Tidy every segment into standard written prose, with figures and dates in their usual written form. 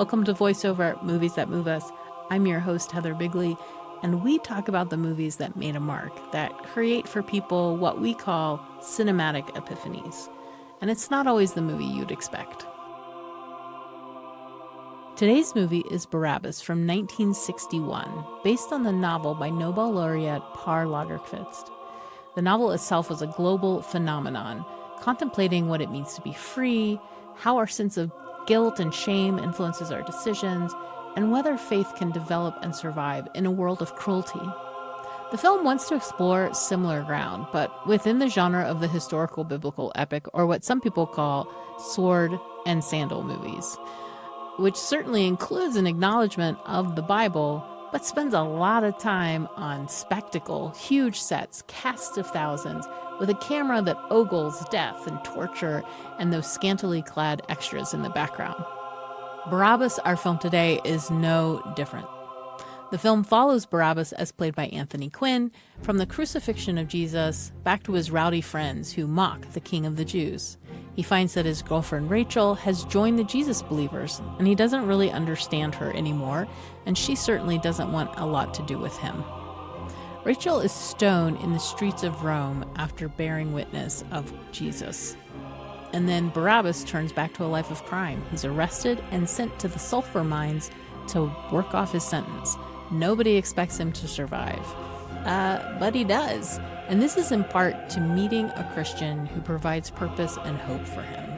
Welcome to Voiceover, Movies That Move Us. I'm your host, Heather Bigley, and we talk about the movies that made a mark, that create for people what we call cinematic epiphanies. And it's not always the movie you'd expect. Today's movie is Barabbas from 1961, based on the novel by Nobel laureate Per Lagerkvist. The novel itself is a global phenomenon, contemplating what it means to be free, how our sense of guilt and shame influences our decisions, and whether faith can develop and survive in a world of cruelty. The film wants to explore similar ground, but within the genre of the historical biblical epic, or what some people call sword and sandal movies, which certainly includes an acknowledgement of the Bible, but spends a lot of time on spectacle, huge sets, casts of thousands, with a camera that ogles death and torture and those scantily clad extras in the background. Barabbas, our film today, is no different. The film follows Barabbas, as played by Anthony Quinn, from the crucifixion of Jesus back to his rowdy friends who mock the King of the Jews. He finds that his girlfriend Rachel has joined the Jesus believers, and he doesn't really understand her anymore, and she certainly doesn't want a lot to do with him. Rachel is stoned in the streets of Rome after bearing witness of Jesus. And then Barabbas turns back to a life of crime. He's arrested and sent to the sulfur mines to work off his sentence. Nobody expects him to survive. But he does. And this is in part to meeting a Christian who provides purpose and hope for him.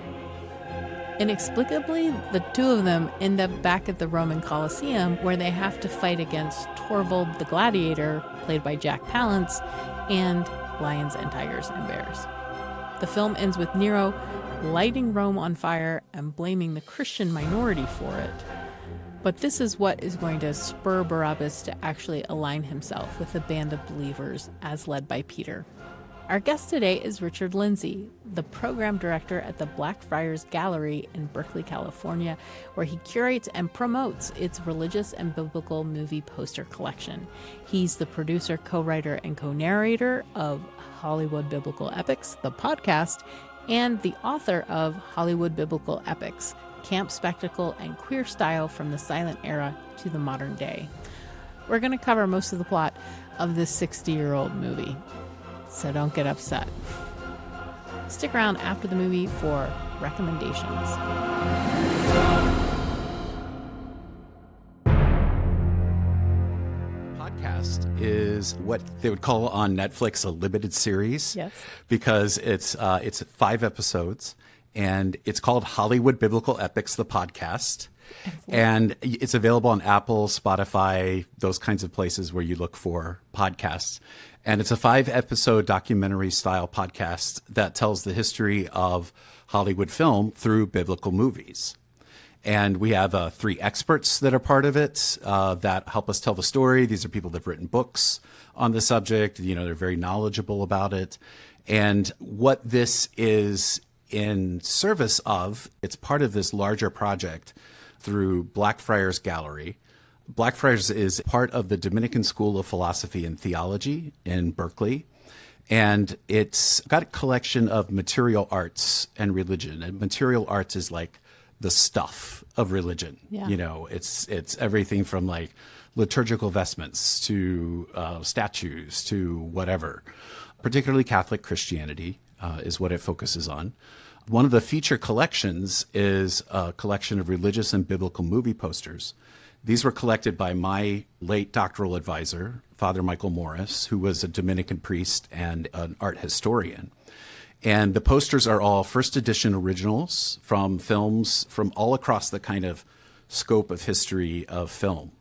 Inexplicably, the two of them end up back at the Roman Colosseum, where they have to fight against Torvald the Gladiator, played by Jack Palance, and lions and tigers and bears. The film ends with Nero lighting Rome on fire and blaming the Christian minority for it. But this is what is going to spur Barabbas to actually align himself with a band of believers as led by Peter. Our guest today is Richard Lindsay, the program director at the Blackfriars Gallery in Berkeley, California, where he curates and promotes its religious and biblical movie poster collection. He's the producer, co-writer, and co-narrator of Hollywood Biblical Epics, the podcast, and the author of Hollywood Biblical Epics, Camp Spectacle and Queer Style from the Silent Era to the Modern Day. We're going to cover most of the plot of this 60-year-old movie, so don't get upset. Stick around after the movie for recommendations. Podcast is what they would call on Netflix a limited series. Yes. Because it's 5 episodes, and it's called Hollywood Biblical Epics, the podcast. Excellent. And it's available on Apple, Spotify, those kinds of places where you look for podcasts. And it's a 5-episode documentary style podcast that tells the history of Hollywood film through biblical movies. And we have 3 experts that are part of it that help us tell the story. These are people that have written books on the subject. You know, they're very knowledgeable about it. And what this is in service of, it's part of this larger project through Blackfriars Gallery. Blackfriars is part of the Dominican School of Philosophy and Theology in Berkeley. And it's got a collection of material arts and religion. And material arts is like the stuff of religion. Yeah. You know, it's everything from like liturgical vestments to statues to whatever. Particularly Catholic Christianity is what it focuses on. One of the feature collections is a collection of religious and biblical movie posters. These were collected by my late doctoral advisor, Father Michael Morris, who was a Dominican priest and an art historian. And the posters are all first edition originals from films from all across the kind of scope of history of film.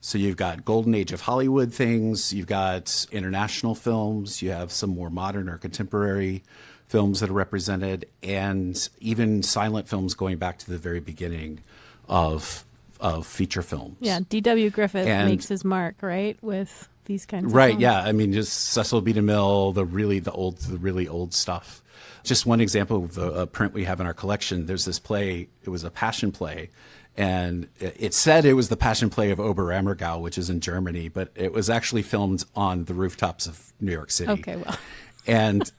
So you've got Golden Age of Hollywood things, you've got international films, you have some more modern or contemporary films that are represented, and even silent films going back to the very beginning of feature films. Yeah, D.W. Griffith makes his mark, right, with these kinds of right, films. Yeah. I mean, just Cecil B. DeMille, the really old stuff. Just one example of a print we have in our collection. There's this play. It was a passion play, and it said it was the passion play of Oberammergau, which is in Germany, but it was actually filmed on the rooftops of New York City. Okay, well, and.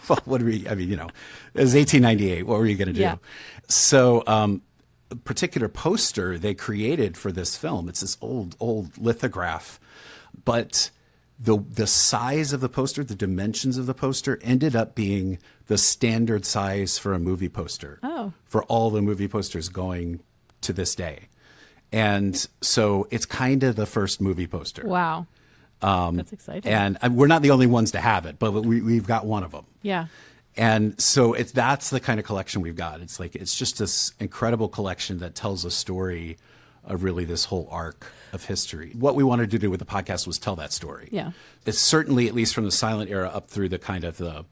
Well, what do we? I mean, you know, it was 1898. What were you going to do? Yeah. So particular poster they created for this film. It's this old lithograph, but the size of the poster, the dimensions of the poster ended up being the standard size for a movie poster. Oh. For all the movie posters going to this day. And so it's kind of the first movie poster. Wow. That's exciting. And we're not the only ones to have it, but we've got one of them. Yeah. And so that's the kind of collection we've got. It's just this incredible collection that tells a story of really this whole arc of history. What we wanted to do with the podcast was tell that story. Yeah. It's certainly, at least from the silent era up through the kind of the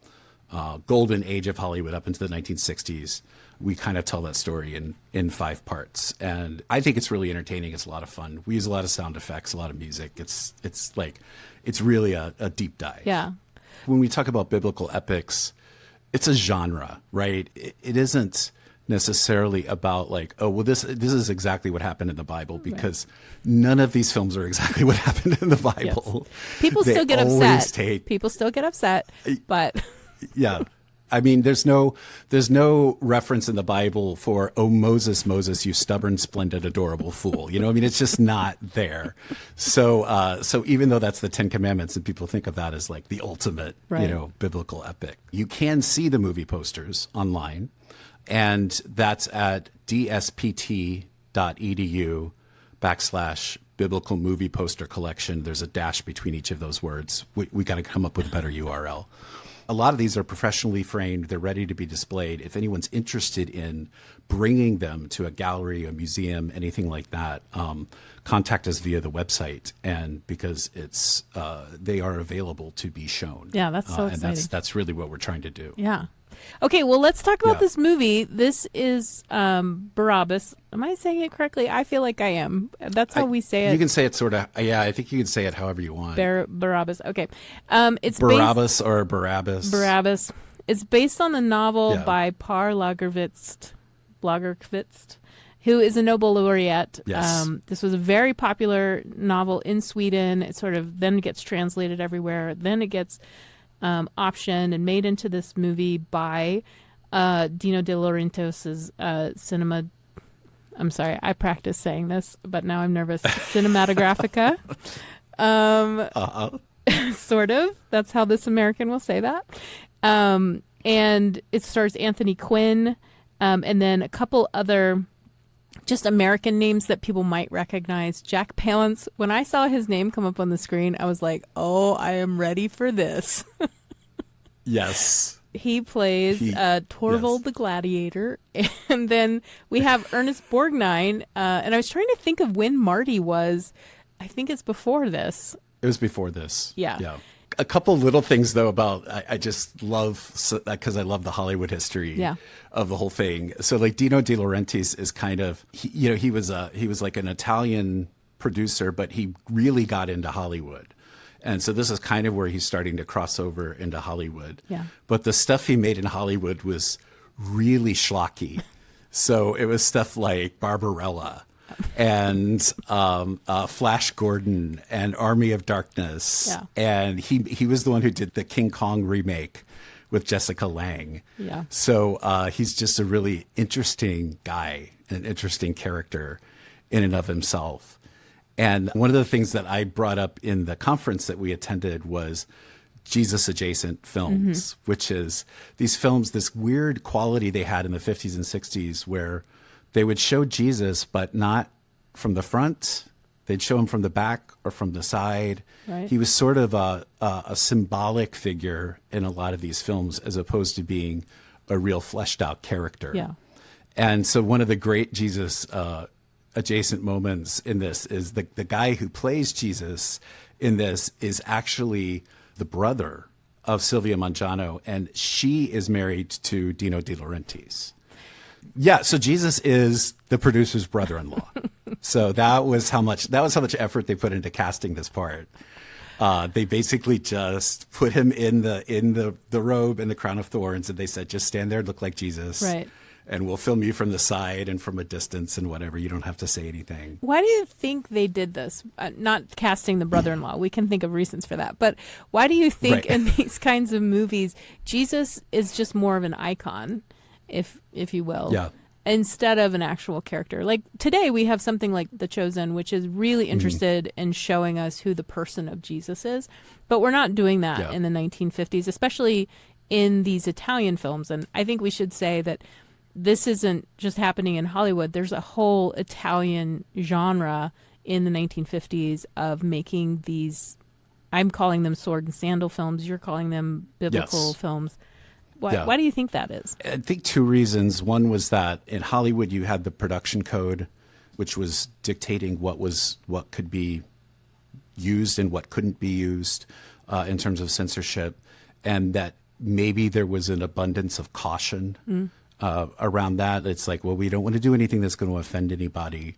golden age of Hollywood up into the 1960s, we kind of tell that story in 5 parts. And I think it's really entertaining. It's a lot of fun. We use a lot of sound effects, a lot of music. It's really a deep dive. Yeah. When we talk about biblical epics, it's a genre, right? It isn't necessarily about like, oh, well, this is exactly what happened in the Bible, because none of these films are exactly what happened in the Bible. Yes. People still get upset. People still get upset, but yeah. I mean, there's no reference in the Bible for, oh, Moses, you stubborn, splendid, adorable fool. You know, I mean, it's just not there. So even though that's the 10 Commandments and people think of that as like the ultimate, biblical epic, you can see the movie posters online, and that's at dspt.edu/biblical movie poster collection. There's a dash between each of those words. We got to come up with a better URL. A lot of these are professionally framed. They're ready to be displayed. If anyone's interested in bringing them to a gallery, a museum, anything like that, contact us via the website, and because they are available to be shown. Yeah, that's so exciting. And that's really what we're trying to do. Yeah. Okay, well, let's talk about this movie. This is Barabbas. Am I saying it correctly? I feel like I am. That's how we say it. You can say it sort of. Yeah, I think you can say it however you want. Barabbas. Okay. It's Barabbas or Barabbas. Barabbas. It's based on the novel by Per Lagerkvist, who is a Nobel laureate. Yes. This was a very popular novel in Sweden. It sort of then gets translated everywhere. Then it gets optioned and made into this movie by Dino De Laurentiis's cinema. I'm sorry, I practiced saying this, but now I'm nervous. Cinematographica. Sort of. That's how this American will say that. And it stars Anthony Quinn, and then a couple other just American names that people might recognize. Jack Palance. When I saw his name come up on the screen, I was like, oh, I am ready for this. Yes. He plays Torvald the Gladiator. And then we have Ernest Borgnine. And I was trying to think of when Marty was. I think it's before this. It was before this. Yeah. Yeah. A couple little things, though, about I just love, because I love the Hollywood history of the whole thing. So like Dino De Laurentiis is kind of, he was like an Italian producer, but he really got into Hollywood. And so this is kind of where he's starting to cross over into Hollywood. Yeah. But the stuff he made in Hollywood was really schlocky. So it was stuff like Barbarella and Flash Gordon and Army of Darkness. Yeah. And he was the one who did the King Kong remake with Jessica Lange. Yeah. So he's just a really interesting guy, an interesting character in and of himself. And one of the things that I brought up in the conference that we attended was Jesus adjacent films, which is these films, this weird quality they had in the 50s and 60s where they would show Jesus, but not from the front. They'd show him from the back or from the side. Right. He was sort of a symbolic figure in a lot of these films, as opposed to being a real fleshed out character. Yeah. And so one of the great Jesus adjacent moments in this is the guy who plays Jesus in this is actually the brother of Silvia Mangiano, and she is married to Dino De Laurentiis. Yeah, so Jesus is the producer's brother-in-law. So that was how much effort they put into casting this part. They basically just put him in the robe and the crown of thorns, and they said, just stand there, look like Jesus. Right. And we'll film you from the side and from a distance and whatever. You don't have to say anything. Why do you think they did this? Not casting the brother-in-law. We can think of reasons for that. But why do you think in these kinds of movies, Jesus is just more of an icon, if you will? Yeah. instead of an actual character. Like today we have something like The Chosen, which is really interested in showing us who the person of Jesus is. But we're not doing that in the 1950s, especially in these Italian films. And I think we should say that this isn't just happening in Hollywood. There's a whole Italian genre in the 1950s of making these, I'm calling them sword and sandal films. You're calling them biblical films. Why do you think that is? I think two reasons. One was that in Hollywood you had the production code, which was dictating what could be used and what couldn't be used in terms of censorship, and that maybe there was an abundance of caution around that. It's like, well, we don't want to do anything that's going to offend anybody,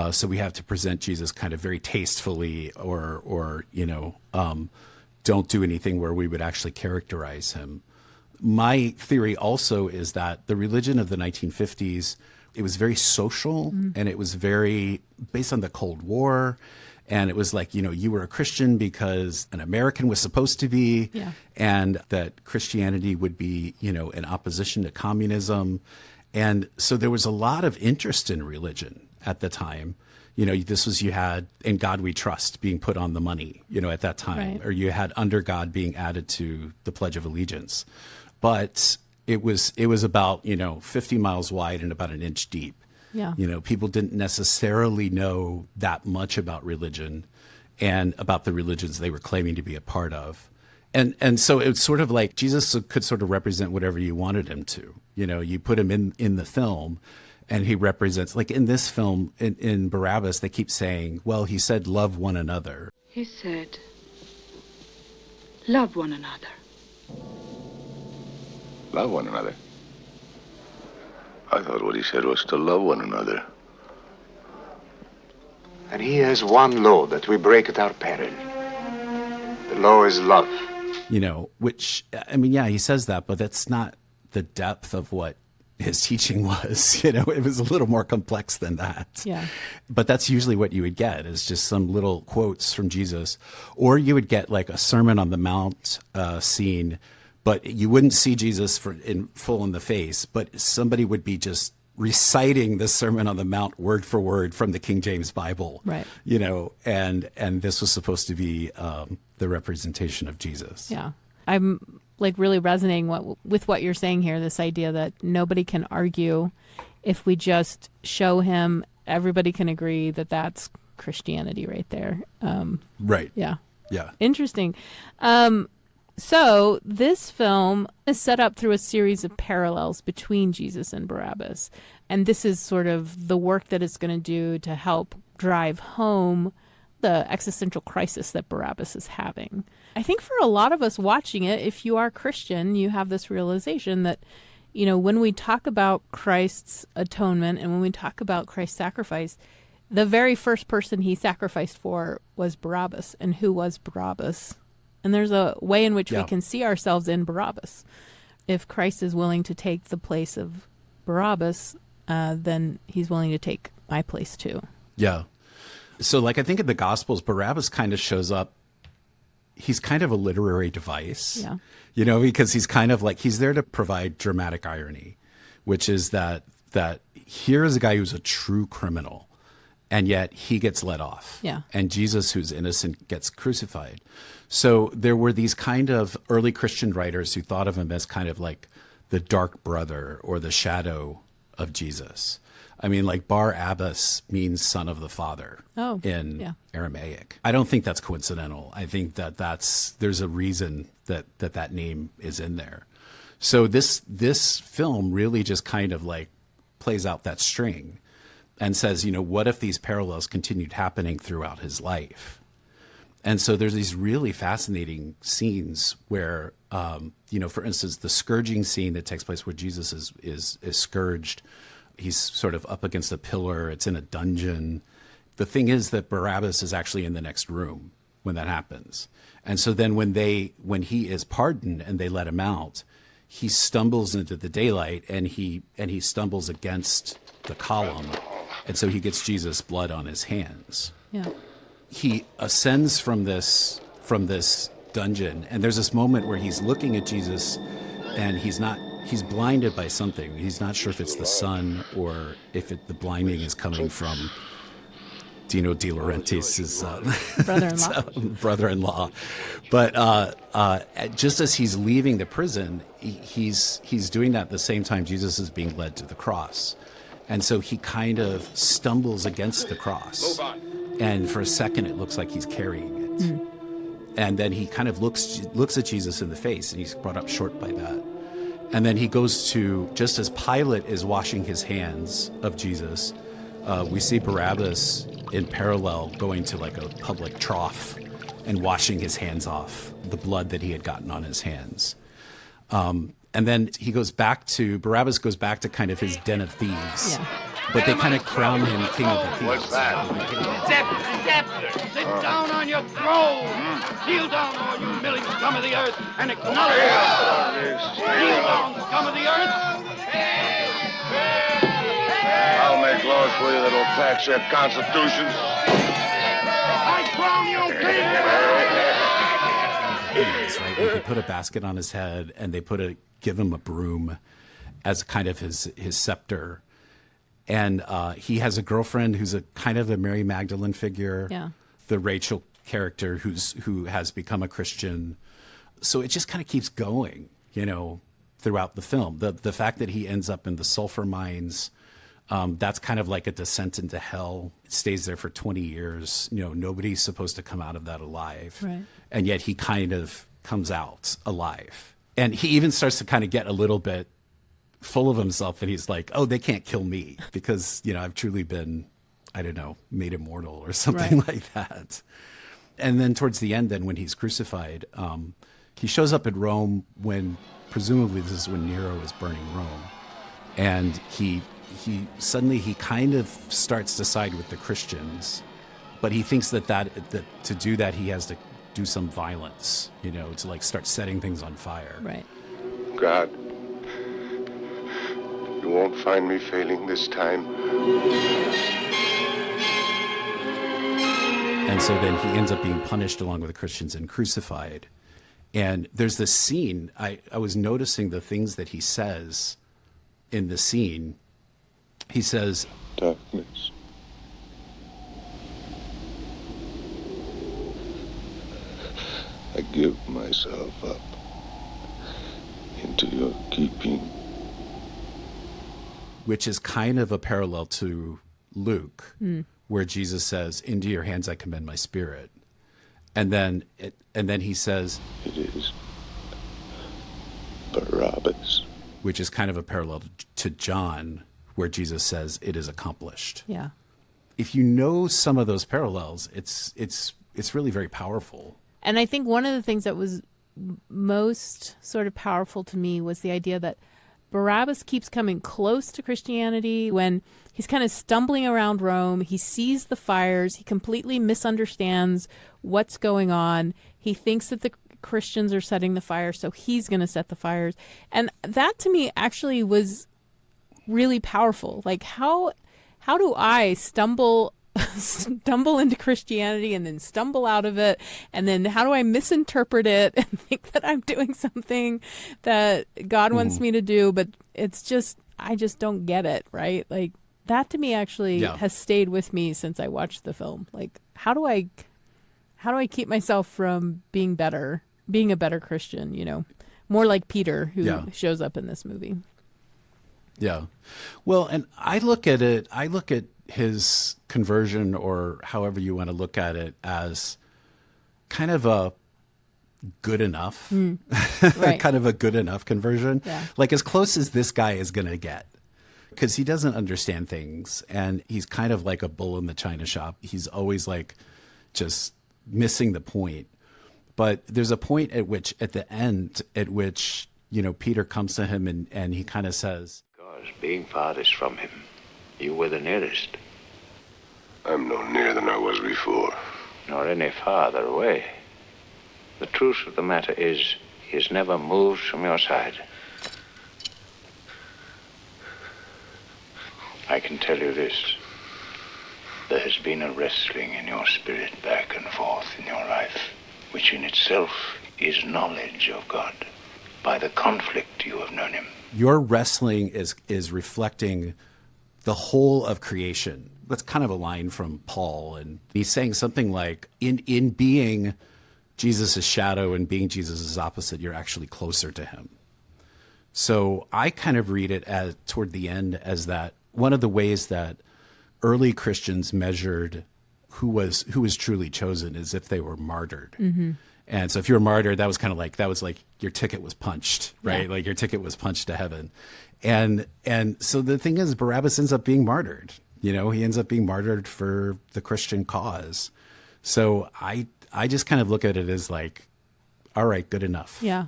so we have to present Jesus kind of very tastefully, or don't do anything where we would actually characterize him. My theory also is that the religion of the 1950s, it was very social, and it was very based on the Cold War. And it was like, you were a Christian because an American was supposed to be, and that Christianity would be, in opposition to communism. And so there was a lot of interest in religion at the time. You had "In God We Trust" being put on the money, at that time, or you had "Under God" being added to the Pledge of Allegiance. But it was about, 50 miles wide and about an inch deep. Yeah. People didn't necessarily know that much about religion and about the religions they were claiming to be a part of. And so it's sort of like Jesus could sort of represent whatever you wanted him to. You put him in the film, and he represents, like in this film, in Barabbas, they keep saying, well, he said, love one another. He said, love one another. Love one another? I thought what he said was to love one another. And he has one law that we break at our peril. The law is love. Which, he says that, but that's not the depth of what his teaching was. It was a little more complex than that. Yeah. But that's usually what you would get, is just some little quotes from Jesus. Or you would get like a Sermon on the Mount scene, but you wouldn't see Jesus in full in the face, but somebody would be just reciting the Sermon on the Mount word for word from the King James Bible. Right. And this was supposed to be the representation of Jesus. Yeah. I'm like really resonating with what you're saying here, this idea that nobody can argue. If we just show him, everybody can agree that that's Christianity right there. Right. Yeah. Yeah. Interesting. So this film is set up through a series of parallels between Jesus and Barabbas. And this is sort of the work that it's going to do to help drive home the existential crisis that Barabbas is having. I think for a lot of us watching it, if you are Christian, you have this realization that, when we talk about Christ's atonement and when we talk about Christ's sacrifice, the very first person he sacrificed for was Barabbas. And who was Barabbas? And there's a way in which we can see ourselves in Barabbas. If Christ is willing to take the place of Barabbas, then he's willing to take my place too. Yeah. So I think in the Gospels, Barabbas kind of shows up. He's kind of a literary device, because he's kind of like, he's there to provide dramatic irony, which is that here is a guy who's a true criminal, and yet he gets let off. Yeah. And Jesus, who's innocent, gets crucified. So there were these kind of early Christian writers who thought of him as kind of like the dark brother or the shadow of Jesus. Like Barabbas means son of the father in Aramaic. I don't think that's coincidental. I think that there's a reason that name is in there. So this film really just kind of like plays out that string and says, what if these parallels continued happening throughout his life? And so there's these really fascinating scenes where, for instance, the scourging scene that takes place where Jesus is scourged. He's sort of up against a pillar. It's in a dungeon. The thing is that Barabbas is actually in the next room when that happens. And so then when he is pardoned and they let him out, he stumbles into the daylight and he stumbles against the column. And so he gets Jesus' blood on his hands. Yeah. He ascends from this dungeon, and there's this moment where he's looking at Jesus and he's not he's blinded by something. He's not sure if it's the sun or if the blinding is coming from Dino De Laurentiis' brother-in-law. But just as he's leaving the prison, he's doing that at the same time Jesus is being led to the cross. And so he kind of stumbles against the cross. And for a second, it looks like he's carrying it. Mm. And then he kind of looks at Jesus in the face, and he's brought up short by that. And then he goes to, just as Pilate is washing his hands of Jesus, we see Barabbas in parallel going to like a public trough and washing his hands off the blood that he had gotten on his hands. And then Barabbas goes back to kind of his den of thieves. Yeah. But they kind of crown him king of the thieves. What's that? Scepter, sit down on your throne. Kneel down, all you milling scum of the earth, and acknowledge kneel down, scum of the earth. I'll make laws for you that'll tax your constitutions. I crown you king. Right? They put a basket on his head, and they give him a broom as kind of his scepter. And he has a girlfriend who's a kind of a Mary Magdalene figure. Yeah. The Rachel character who has become a Christian. So it just kind of keeps going, throughout the film. The fact that he ends up in the sulfur mines, that's kind of like a descent into hell. It stays there for 20 years. Nobody's supposed to come out of that alive. Right. And yet he kind of comes out alive. And he even starts to kind of get a little bit full of himself, and he's like, oh, they can't kill me because, I've truly been, I don't know, made immortal or something like that. And then towards the end, then when he's crucified, he shows up at Rome when, presumably this is when Nero is burning Rome. And he suddenly kind of starts to side with the Christians, but he thinks that to do that, he has to do some violence, to like start setting things on fire. Right. God, you won't find me failing this time. And so then he ends up being punished along with the Christians and crucified. And there's this scene, I was noticing the things that he says in the scene. He says, darkness. I give myself up into your keeping. Which is kind of a parallel to Luke, where Jesus says, into your hands I commend my spirit. And then he says, it is Barabbas. Which is kind of a parallel to John, where Jesus says, it is accomplished. Yeah. If you know some of those parallels, it's really very powerful. And I think one of the things that was most sort of powerful to me was the idea that Barabbas keeps coming close to Christianity when he's kind of stumbling around Rome. He sees the fires. He completely misunderstands what's going on. He thinks that the Christians are setting the fire, so he's going to set the fires. And that to me actually was really powerful. Like how do I stumble into Christianity and then stumble out of it, and then how do I misinterpret it and think that I'm doing something that God wants me to do, but I just don't get it, right? Like that to me actually has stayed with me since I watched the film. Like how do I keep myself from being a better Christian, more like Peter who shows up in this movie. Yeah. Well, and I look at his conversion, or however you want to look at it, as kind of a good enough, right. Kind of a good enough conversion, like as close as this guy is going to get, because he doesn't understand things, and he's kind of like a bull in the china shop. He's always like just missing the point. But there's a point at the end, Peter comes to him and he kind of says, because being farthest from him, you were the nearest. I'm no nearer than I was before. Nor any farther away. The truth of the matter is, he has never moved from your side. I can tell you this. There has been a wrestling in your spirit back and forth in your life, which in itself is knowledge of God. by the conflict you have known him. Your wrestling is reflecting the whole of creation. That's kind of a line from Paul, and he's saying something like, in being Jesus' shadow and being Jesus' opposite, you're actually closer to him. So I kind of read it as toward the end as that one of the ways that early Christians measured who was truly chosen is if they were martyred. Mm-hmm. And so if you were martyred, that was like your ticket was punched, right? Yeah. Like your ticket was punched to heaven. And so the thing is, Barabbas ends up being martyred. He ends up being martyred for the Christian cause. So I just kind of look at it as like, all right, good enough. Yeah.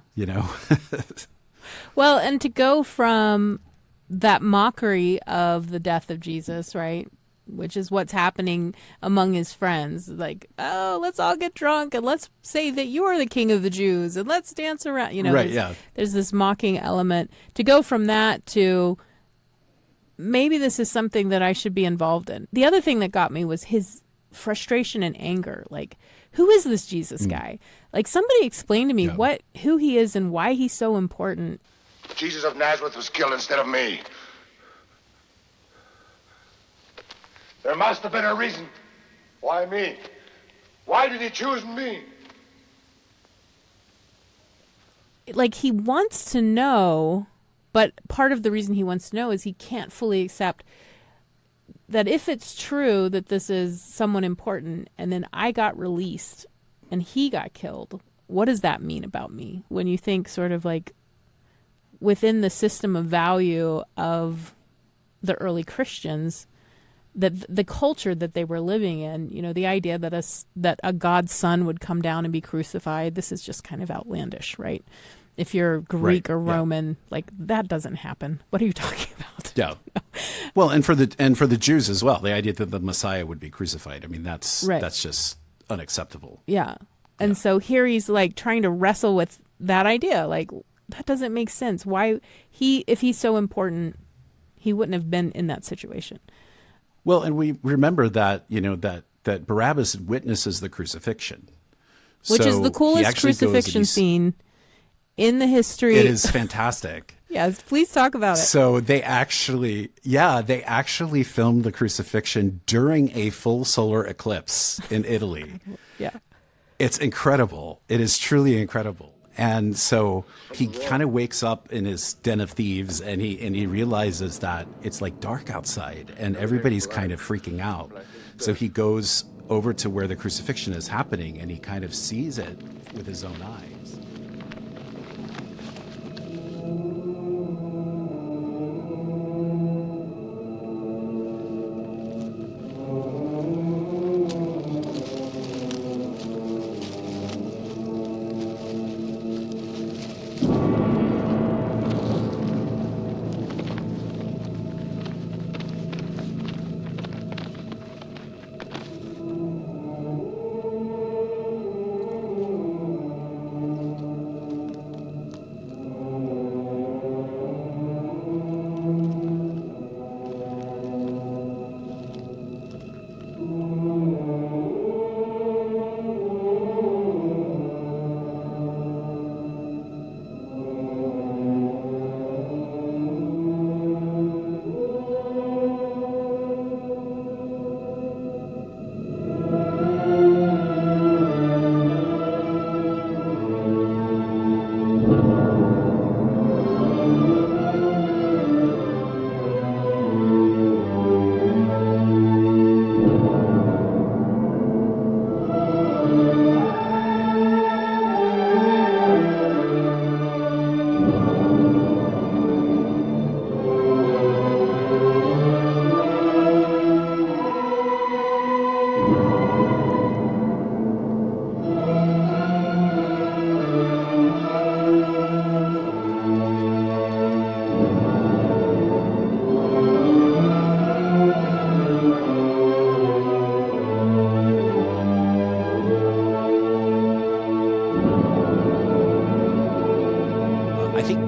Well, and to go from that mockery of the death of Jesus, right? Which is what's happening among his friends. Like, oh, let's all get drunk and let's say that you are the king of the Jews and let's dance around. Right, there's this mocking element. To go from that to maybe this is something that I should be involved in. The other thing that got me was his frustration and anger. Like, who is this Jesus guy? Like, somebody explain to me who he is and why he's so important. Jesus of Nazareth was killed instead of me. There must have been a reason. Why me? Why did he choose me? Like, he wants to know, but part of the reason he wants to know is he can't fully accept that if it's true that this is someone important and then I got released and he got killed, what does that mean about me? When you think sort of like within the system of value of the early Christians, that the culture that they were living in, the idea that a God's son would come down and be crucified, this is just kind of outlandish, right? If you're Greek or Roman, like that doesn't happen. What are you talking about? Yeah. Well, and for the Jews as well, the idea that the Messiah would be crucified. I mean, that's just unacceptable. Yeah. And so here he's like trying to wrestle with that idea. Like, that doesn't make sense. Why if he's so important, he wouldn't have been in that situation. Well, and we remember that, that Barabbas witnesses the crucifixion. Which is the coolest crucifixion scene in the history. It is fantastic. Yes, please talk about it. So they actually filmed the crucifixion during a full solar eclipse in Italy. Yeah. It's incredible. It is truly incredible. And so he kind of wakes up in his den of thieves and he realizes that it's like dark outside and everybody's kind of freaking out. So he goes over to where the crucifixion is happening and he kind of sees it with his own eyes.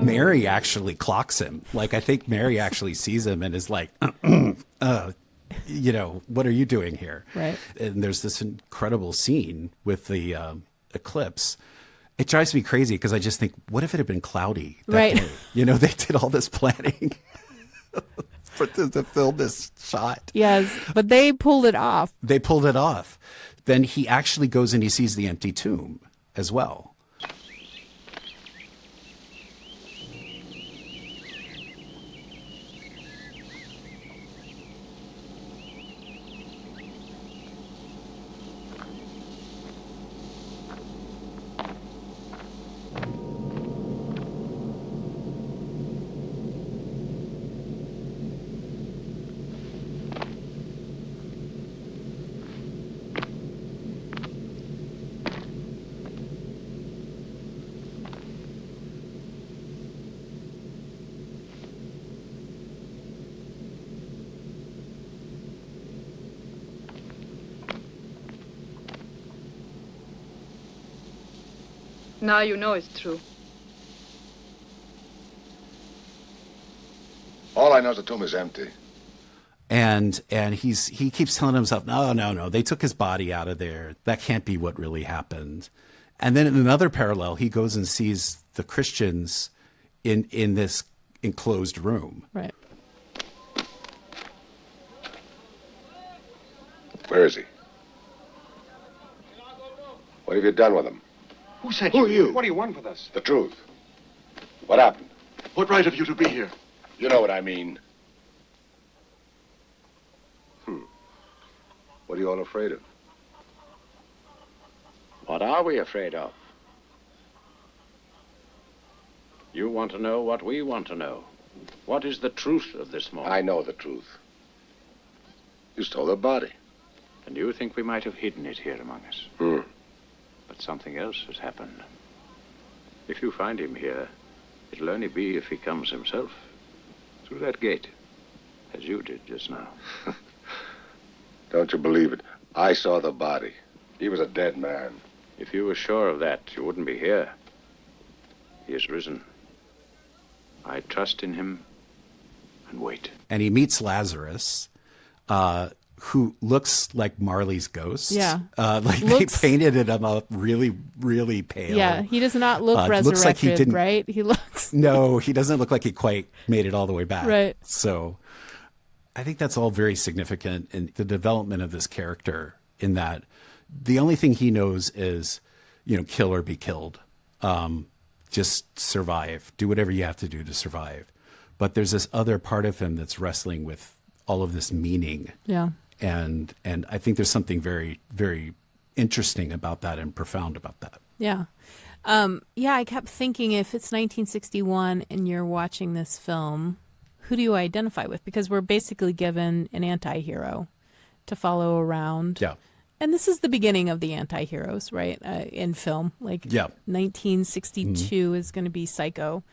Mary actually clocks him. Like, I think Mary actually sees him and is like, what are you doing here? Right. And there's this incredible scene with the eclipse. It drives me crazy because I just think, what if it had been cloudy that Right. day? You know, they did all this planning to film this shot. Yes, but they pulled it off. They pulled it off. Then he actually goes and he sees the empty tomb as well. Now you know it's true. All I know is the tomb is empty. And he keeps telling himself, no, they took his body out of there. That can't be what really happened. And then in another parallel, he goes and sees the Christians in this enclosed room. Right. Where is he? What have you done with him? Who sent Who are you? What do you want with us? The truth. What happened? What right have you to be here? You know what I mean. What are you all afraid of? What are we afraid of? You want to know what we want to know. What is the truth of this moment? I know the truth. You stole the body. And you think we might have hidden it here among us. But something else has happened. If you find him here, it'll only be if he comes himself. Through that gate. As you did just now. Don't you believe it? I saw the body. He was a dead man. If you were sure of that, you wouldn't be here. He has risen. I trust in him and wait. And he meets Lazarus, who looks like Marley's ghost. Yeah. Like Looks- they painted him up really, really pale. Yeah, he does not look resurrected, looks like he didn't, right? He looks... No, he doesn't look like he quite made it all the way back. Right. So I think that's all very significant in the development of this character, in that the only thing he knows is, kill or be killed. Just survive. Do whatever you have to do to survive. But there's this other part of him that's wrestling with all of this meaning. Yeah. And I think there's something very, very interesting about that and profound about that. Yeah. I kept thinking, if it's 1961 and you're watching this film, who do you identify with? Because we're basically given an anti-hero to follow around. Yeah. And this is the beginning of the anti-heroes, right? In film. Like 1962 is going to be Psycho.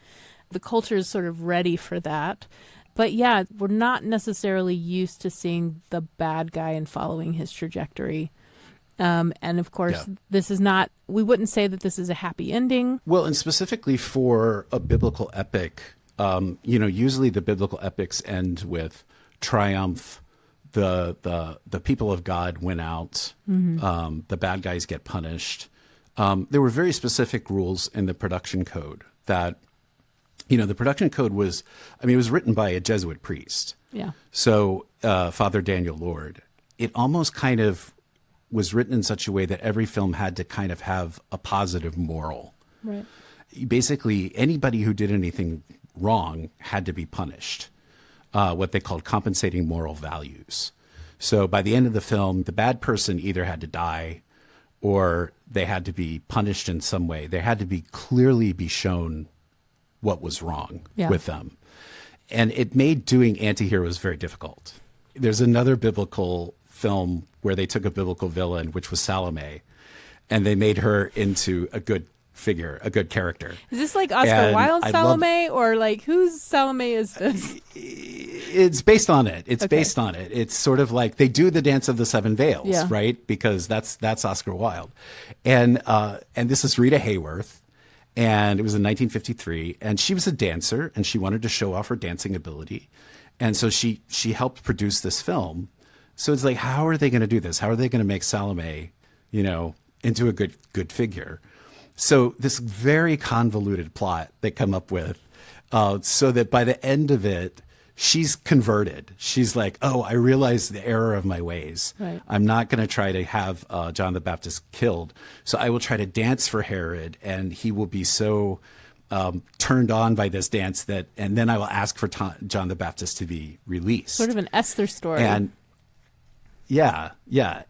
The culture is sort of ready for that. But yeah, we're not necessarily used to seeing the bad guy and following his trajectory. And of course, this is not, we wouldn't say that this is a happy ending. Well, and specifically for a biblical epic, usually the biblical epics end with triumph. The people of God win out. The bad guys get punished. There were very specific rules in the production code that, the production code was, it was written by a Jesuit priest. Yeah. So Father Daniel Lord, it almost kind of was written in such a way that every film had to kind of have a positive moral. Right. Basically, anybody who did anything wrong had to be punished. What they called compensating moral values. So by the end of the film, the bad person either had to die or they had to be punished in some way. They had to clearly be shown what was wrong with them. And it made doing antiheroes very difficult. There's another biblical film where they took a biblical villain, which was Salome, and they made her into a good figure, a good character. Is this like Oscar Wilde's Salome, or like whose Salome is this? It's based on it. It's based on it. It's sort of like they do the Dance of the Seven Veils, right? Because that's Oscar Wilde, and this is Rita Hayworth, and it was in 1953, and she was a dancer, and she wanted to show off her dancing ability, and so she helped produce this film. So it's like, how are they going to do this? How are they going to make Salome, into a good figure? So this very convoluted plot they come up with, so that by the end of it, she's converted. She's like, oh, I realize the error of my ways. Right. I'm not going to try to have John the Baptist killed. So I will try to dance for Herod, and he will be so turned on by this dance and then I will ask for John the Baptist to be released. Sort of an Esther story. And yeah.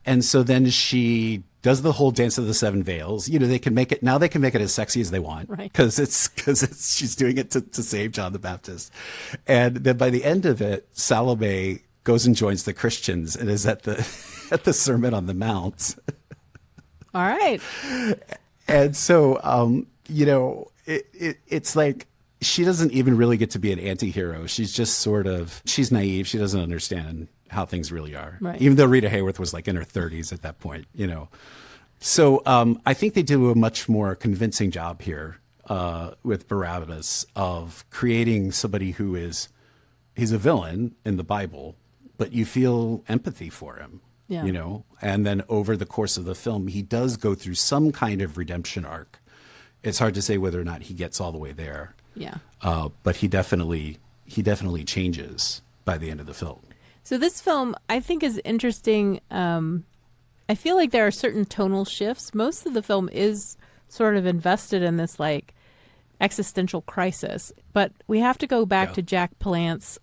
And so then she does the whole dance of the seven veils. They can make it as sexy as they want, right? Because she's doing it to save John the Baptist. And then by the end of it, Salome goes and joins the Christians and is at the Sermon on the Mount. All right. And so, it's like she doesn't even really get to be an anti-hero. She's just she's naive. She doesn't understand how things really are. Right. Even though Rita Hayworth was like in her 30s at that point, So I think they do a much more convincing job here with Barabbas of creating somebody he's a villain in the Bible, but you feel empathy for him. Yeah. And then over the course of the film, he does go through some kind of redemption arc. It's hard to say whether or not he gets all the way there. Yeah. But he definitely changes by the end of the film. So this film, I think, is interesting. I feel like there are certain tonal shifts. Most of the film is sort of invested in this like existential crisis, but we have to go back to Jack Palance.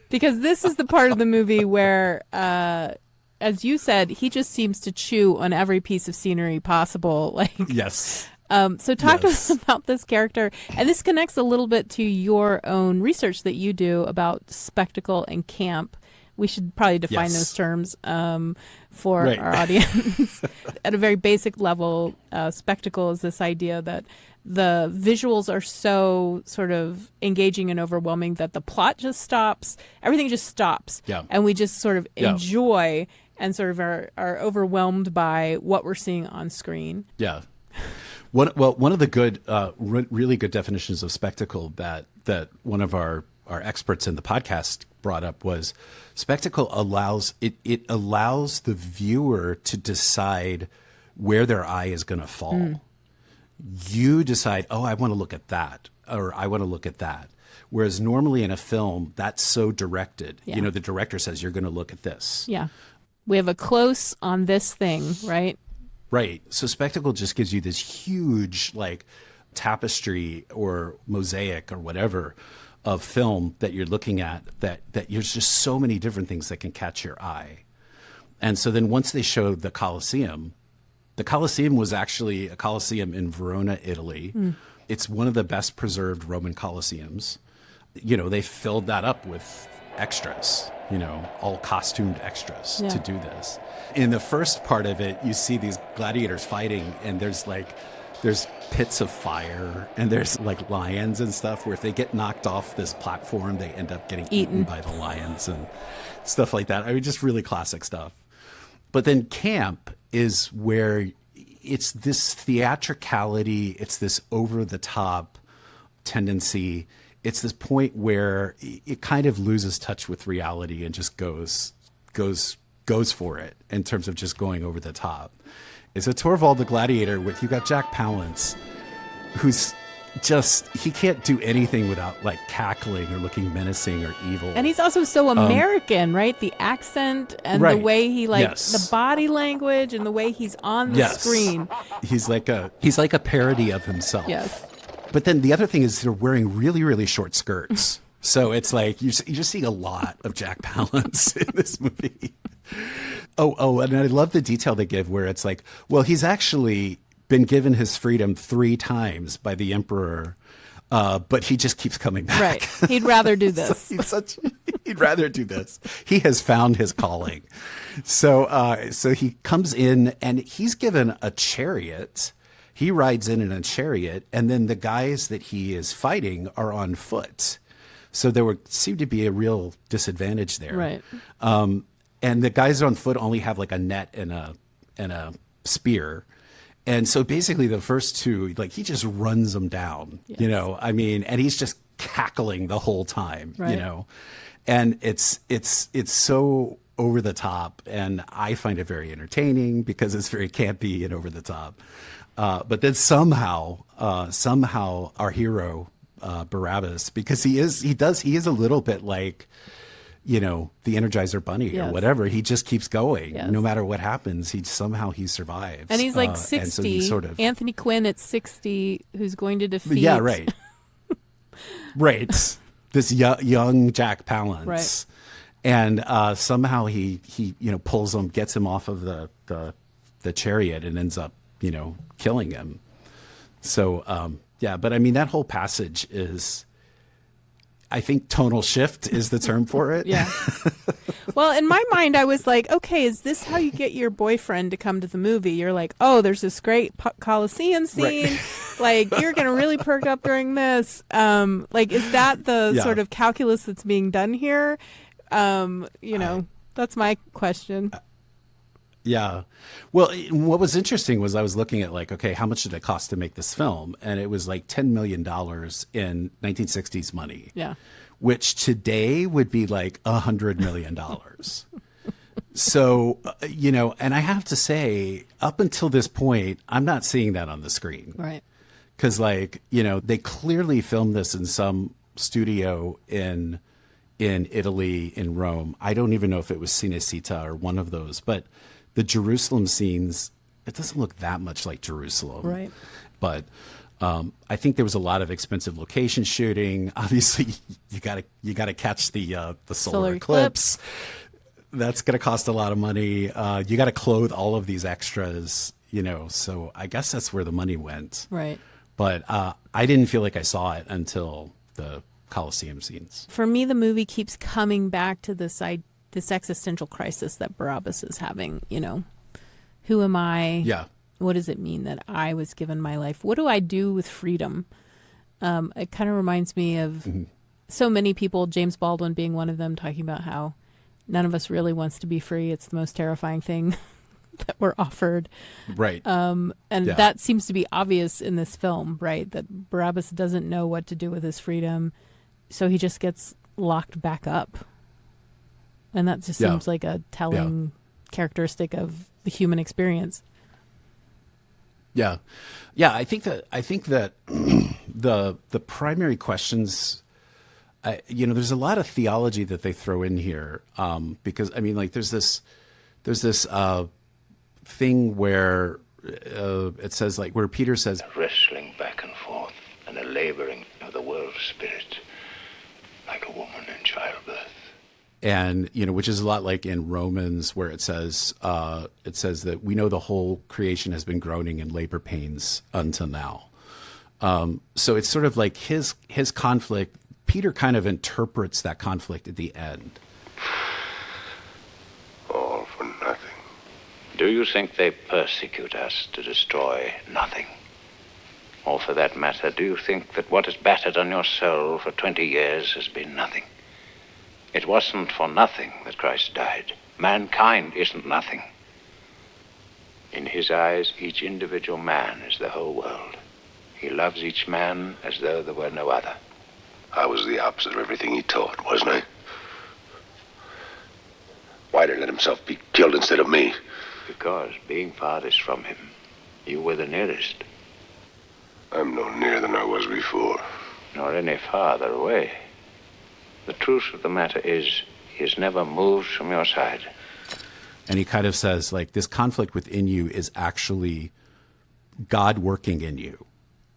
Because this is the part of the movie where, as you said, he just seems to chew on every piece of scenery possible. Like, yes. So talk to us about this character. And this connects a little bit to your own research that you do about spectacle and camp. We should probably define those terms for our audience. At a very basic level, spectacle is this idea that the visuals are so sort of engaging and overwhelming that the plot just stops. Everything just stops. Yeah. And we just sort of enjoy and sort of are overwhelmed by what we're seeing on screen. Yeah. One of the good, really good definitions of spectacle that one of our experts in the podcast brought up was spectacle allows the viewer to decide where their eye is going to fall. You decide, oh, I want to look at that, or I want to look at that. Whereas normally in a film, that's so directed. Yeah. The director says, you're going to look at this. Yeah. We have a close on this thing, right? Right. So spectacle just gives you this huge like tapestry or mosaic or whatever of film that you're looking at that there's just so many different things that can catch your eye. And so then once they showed the Colosseum was actually a Colosseum in Verona, Italy. It's one of the best preserved Roman Colosseums. They filled that up with extras, all costumed extras to do this. In the first part of it, you see these gladiators fighting, and there's pits of fire, and there's like lions and stuff where if they get knocked off this platform, they end up getting eaten by the lions and stuff like that. I mean, just really classic stuff. But then camp is where it's this theatricality, it's this over-the-top tendency. It's this point where it kind of loses touch with reality and just goes for it in terms of just going over the top. It's a Torvald the Gladiator with, you got Jack Palance, who's just, he can't do anything without like cackling or looking menacing or evil. And he's also so American, right? The accent and the way he the body language and the way he's on the screen. He's like a parody of himself. Yes. But then the other thing is they're wearing really, really short skirts. So it's like you're just seeing a lot of Jack Palance in this movie. Oh, and I love the detail they give where it's like, well, he's actually been given his freedom 3 times by the emperor, but he just keeps coming back. Right. He'd rather do this. He'd rather do this. He has found his calling. So he comes in and he's given a chariot. He rides in a chariot, and then the guys that he is fighting are on foot. So there would seem to be a real disadvantage there. Right. And the guys on foot only have like a net and a spear. And so basically the first 2, like he just runs them down, I mean, and he's just cackling the whole time, and it's so over the top, and I find it very entertaining because it's very campy and over the top. But then somehow our hero, Barabbas, because he is a little bit like, the Energizer Bunny or whatever. He just keeps going no matter what happens. He survives. And he's like 60. And so he's sort of Anthony Quinn at 60, who's going to defeat. Yeah, right. Right. This young Jack Palance. Right. And somehow he pulls him, gets him off of the chariot and ends up, killing him. So, but I mean, that whole passage is, I think tonal shift is the term for it. Yeah. Well, in my mind, I was like, okay, is this how you get your boyfriend to come to the movie? You're like, oh, there's this great Colosseum scene. Right. Like, you're going to really perk up during this. Like, is that the sort of calculus that's being done here? That's my question. Yeah. Well, what was interesting was I was looking at like, okay, how much did it cost to make this film? And it was like $10 million in 1960s money. Yeah. Which today would be like $100 million. So, and I have to say, up until this point, I'm not seeing that on the screen. Right. Because they clearly filmed this in some studio in Italy, in Rome. I don't even know if it was Cinecittà or one of those, but the Jerusalem scenes, it doesn't look that much like Jerusalem. Right. But I think there was a lot of expensive location shooting. Obviously, you gotta catch the solar eclipse. That's gonna cost a lot of money. You gotta clothe all of these extras, so I guess that's where the money went. Right. But I didn't feel like I saw it until the Colosseum scenes. For me, the movie keeps coming back to this existential crisis that Barabbas is having. Who am I? Yeah. What does it mean that I was given my life? What do I do with freedom? It kind of reminds me of so many people, James Baldwin being one of them, talking about how none of us really wants to be free. It's the most terrifying thing that we're offered. Right. That seems to be obvious in this film, right? That Barabbas doesn't know what to do with his freedom. So he just gets locked back up. And that just seems like a telling characteristic of the human experience. Yeah. Yeah, I think that the primary questions, there's a lot of theology that they throw in here, because I mean, like there's this thing where it says, like, where Peter says, wrestling back and forth and a laboring of the world spirit like a woman in childbirth. And, which is a lot like in Romans, where it says that we know the whole creation has been groaning in labor pains until now. So it's sort of like his conflict. Peter kind of interprets that conflict at the end. All for nothing. Do you think they persecute us to destroy nothing? Or for that matter, do you think that what has battered on your soul for 20 years has been nothing? It wasn't for nothing that Christ died. Mankind isn't nothing. In his eyes, each individual man is the whole world. He loves each man as though there were no other. I was the opposite of everything he taught, wasn't I? Why did he let himself be killed instead of me? Because, being farthest from him, you were the nearest. I'm no nearer than I was before. Nor any farther away. The truth of the matter is, he has never moved from your side. And he kind of says, like, this conflict within you is actually God working in you.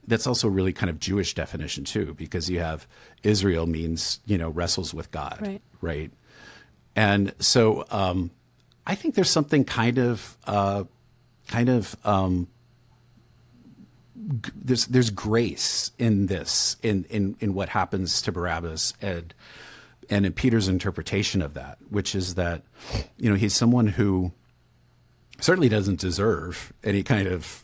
That's also really kind of Jewish definition too, because you have Israel means, wrestles with God. Right. And so I think there's something there's grace in this, in what happens to Barabbas and in Peter's interpretation of that, which is that, he's someone who certainly doesn't deserve any kind of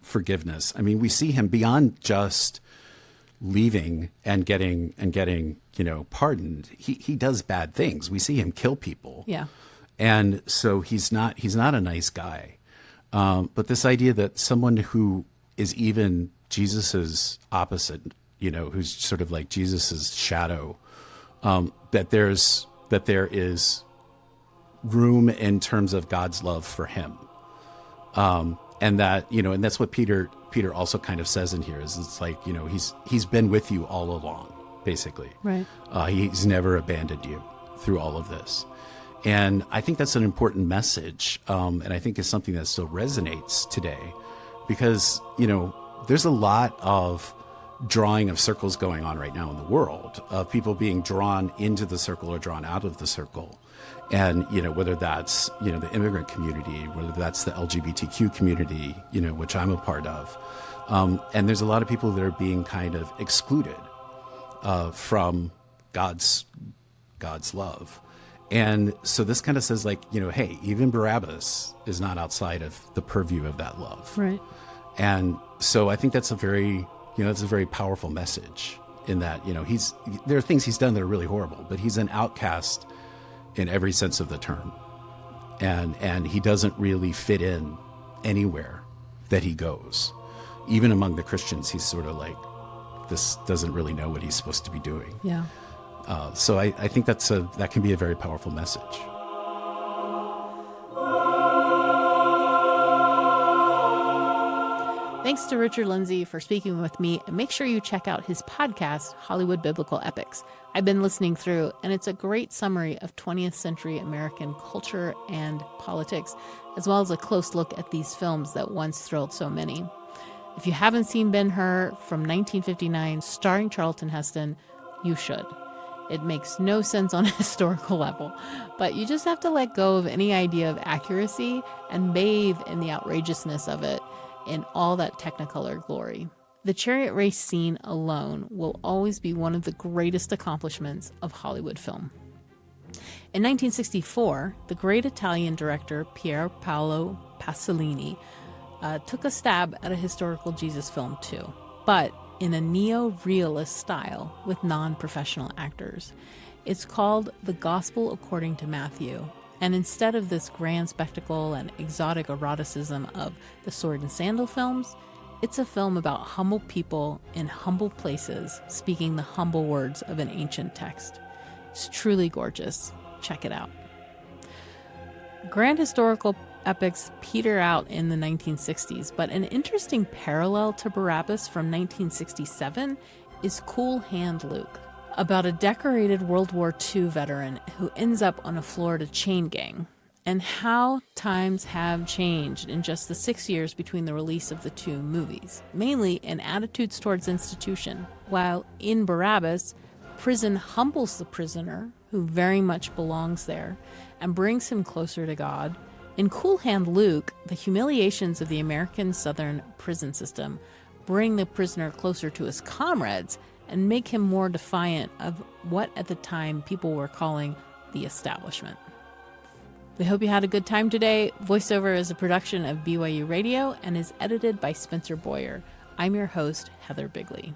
forgiveness. I mean, we see him beyond just leaving and getting pardoned. He does bad things. We see him kill people. Yeah. And so he's not a nice guy. But this idea that someone who is even Jesus's opposite, who's sort of like Jesus's shadow, that there is room in terms of God's love for him. And that, and that's what Peter also kind of says in here is it's like, he's been with you all along, basically. Right. He's never abandoned you through all of this. And I think that's an important message. And I think it's something that still resonates today because, there's a lot of drawing of circles going on right now in the world, of people being drawn into the circle or drawn out of the circle. And, whether that's, the immigrant community, whether that's the LGBTQ community, which I'm a part of. And there's a lot of people that are being kind of excluded from God's love. And so this kind of says like, hey, even Barabbas is not outside of the purview of that love. Right. And so I think that's a very powerful message in that, there are things he's done that are really horrible, but he's an outcast in every sense of the term. And he doesn't really fit in anywhere that he goes. Even among the Christians, he's sort of like, this doesn't really know what he's supposed to be doing. Yeah. So I think that can be a very powerful message. Thanks to Richard Lindsay for speaking with me, and make sure you check out his podcast, Hollywood Biblical Epics. I've been listening through, and it's a great summary of 20th century American culture and politics, as well as a close look at these films that once thrilled so many. If you haven't seen Ben-Hur from 1959, starring Charlton Heston, you should. It makes no sense on a historical level, but you just have to let go of any idea of accuracy and bathe in the outrageousness of it in all that Technicolor glory. The chariot race scene alone will always be one of the greatest accomplishments of Hollywood film. In 1964, the great Italian director Pier Paolo Pasolini took a stab at a historical Jesus film too, but in a neo-realist style with non-professional actors. It's called The Gospel According to Matthew, and instead of this grand spectacle and exotic eroticism of the sword and sandal films, it's a film about humble people in humble places speaking the humble words of an ancient text. It's truly gorgeous. Check it out. Grand historical epics peter out in the 1960s, but an interesting parallel to Barabbas from 1967 is Cool Hand Luke, about a decorated World War II veteran who ends up on a Florida chain gang, and how times have changed in just the 6 years between the release of the two movies, mainly in attitudes towards institution. While in Barabbas, prison humbles the prisoner, who very much belongs there, and brings him closer to God. In Cool Hand Luke, the humiliations of the American Southern prison system bring the prisoner closer to his comrades and make him more defiant of what at the time people were calling the establishment. We hope you had a good time today. Voiceover is a production of BYU Radio and is edited by Spencer Boyer. I'm your host, Heather Bigley.